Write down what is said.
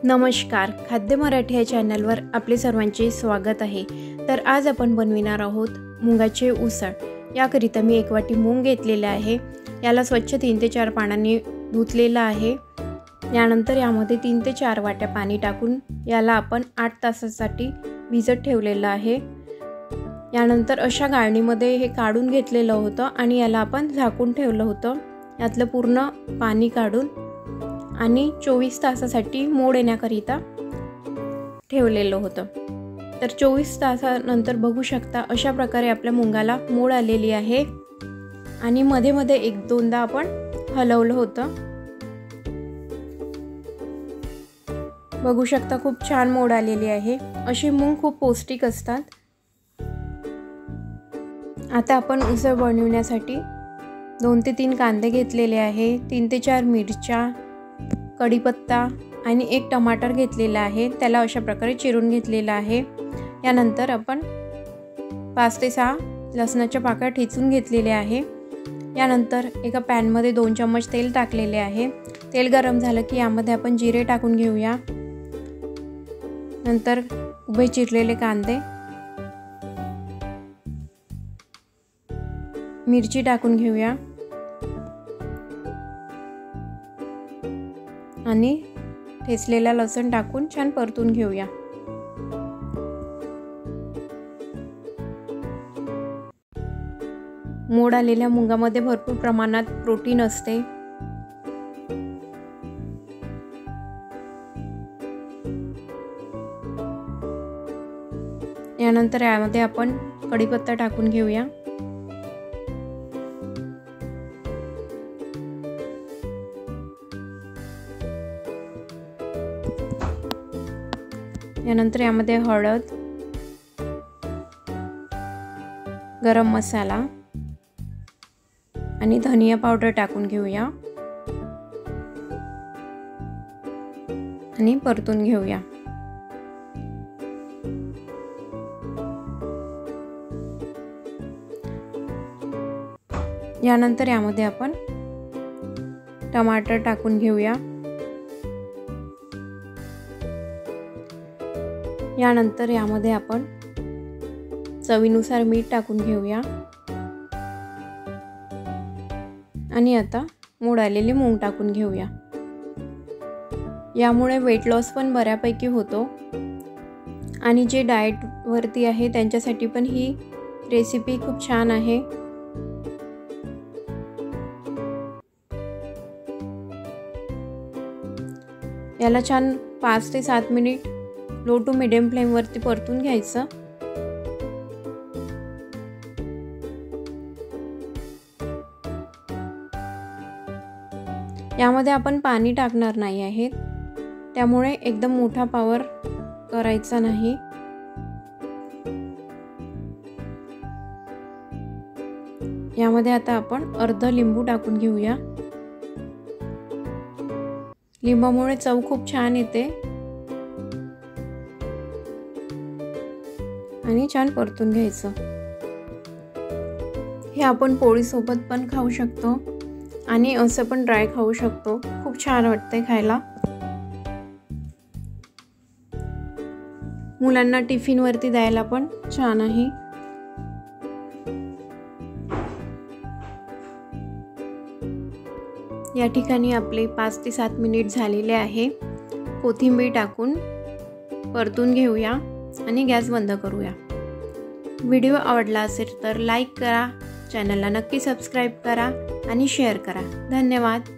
नमस्कार, खाद्य मराठी या चॅनलवर आपले सर्वांचे स्वागत आहे। तर आज आपण बनविणार आहोत मुंगाचे उसळ। याकरिता मी 1 वाटी मूग घेतलेले आहे। याला स्वच्छ 3 ते 4 पाण्याने धुतलेला आहे। यानंतर यामध्ये 3 ते 4 वाट्या पाणी टाकून याला आपण 8 तासासाठी भिजत ठेवलेलं आहे। यानंतर अशा गाळणीमध्ये हे काढून घेतलेलं होतं आणि याला आपण झाकून ठेवलं होतं। यातलं पूर्ण पाणी काढून आणि 24 तासासाठी मोड येण्याकरिता ठेवलेलं होतं। तर 24 तासानंतर बघू शकता अशा प्रकारे आपल्या मुंगाला मोड आलेली आहे आणि मध्ये मध्ये 1-2दा आपण हलवलं होतं। बघू शकता खूप छान मोड आलेली आहे। अशी मूग खूप पौष्टिक असतात। आता आपण उसळ बनवण्यासाठी 2 ते 3 कांदे घेतलेले आहे, 3 ते 4 मिरच्या, कढीपत्ता आणि 1 टमाटर घेतलेला आहे। त्याला अशा प्रकारे चिरून घेतलेला आहे। यानंतर आपण 5 ते 6 लसणाच्या पाकळ्या ठेचून घेतलेल्या आहे। यानंतर एका पॅन मध्ये 2 चम्मच तेल टाकलेले आहे। तेल गरम झालं की यामध्ये आपण जिरे टाकून घेऊया। नंतर उभे चिरलेले कांदे, मिरची टाकून घेऊया आणि ठेचलेला लसूण टाकून छान परतून घेऊया। मोड आलेल्या मुगामध्ये भरपूर प्रमाणात प्रोटीन असते। यानंतर यामध्ये आपण कढीपत्ता टाकून घेऊया। यानंतर यामध्ये हळद, गरम मसाला आणि धनिया पावडर टाकून घेऊया आणि परतून घेऊया। यानंतर यामध्ये आपण टमाटर टाकून घेऊया। यानंतर यामध्ये आपण चवीनुसार मीठ टाकून घेऊया आणि आता मोड आलेले मूग टाकून घेऊया। यामुळे वेट लॉस पण बऱ्यापैकी होतो आणि जे डाएट वरती आहे त्यांच्यासाठी पण ही रेसिपी खूप छान आहे। याला छान 5 ते 7 minute low to medium flame वरती परतून घ्यायचं। यामध्ये आपण पाणी टाकणार नाही आहे, त्यामुळे एकदम मोठा पावर करायचा नाही। यामध्ये आता आपण अर्धा लिंबू टाकून घेऊया। लिंबामुळे चव खूप छान येते आणि छान परतून घ्यायचं। हे आपण पोळी सोबत पण खाऊ शकतो आणि असं पण ड्राय खाऊ शकतो। खूप छान वाटते खायला। मुलांना टिफिन वरती द्यायला पण छान आहे। या ठिकाणी आपले 5 ते 7 मिनिट झालेले आहे। कोथिंबीर टाकून परतून घेऊया आणि गॅस बंद करूया। व्हिडिओ आवडला असेल तर लाईक करा, चॅनलला नक्की सबस्क्राइब करा आणि शेअर करा। धन्यवाद।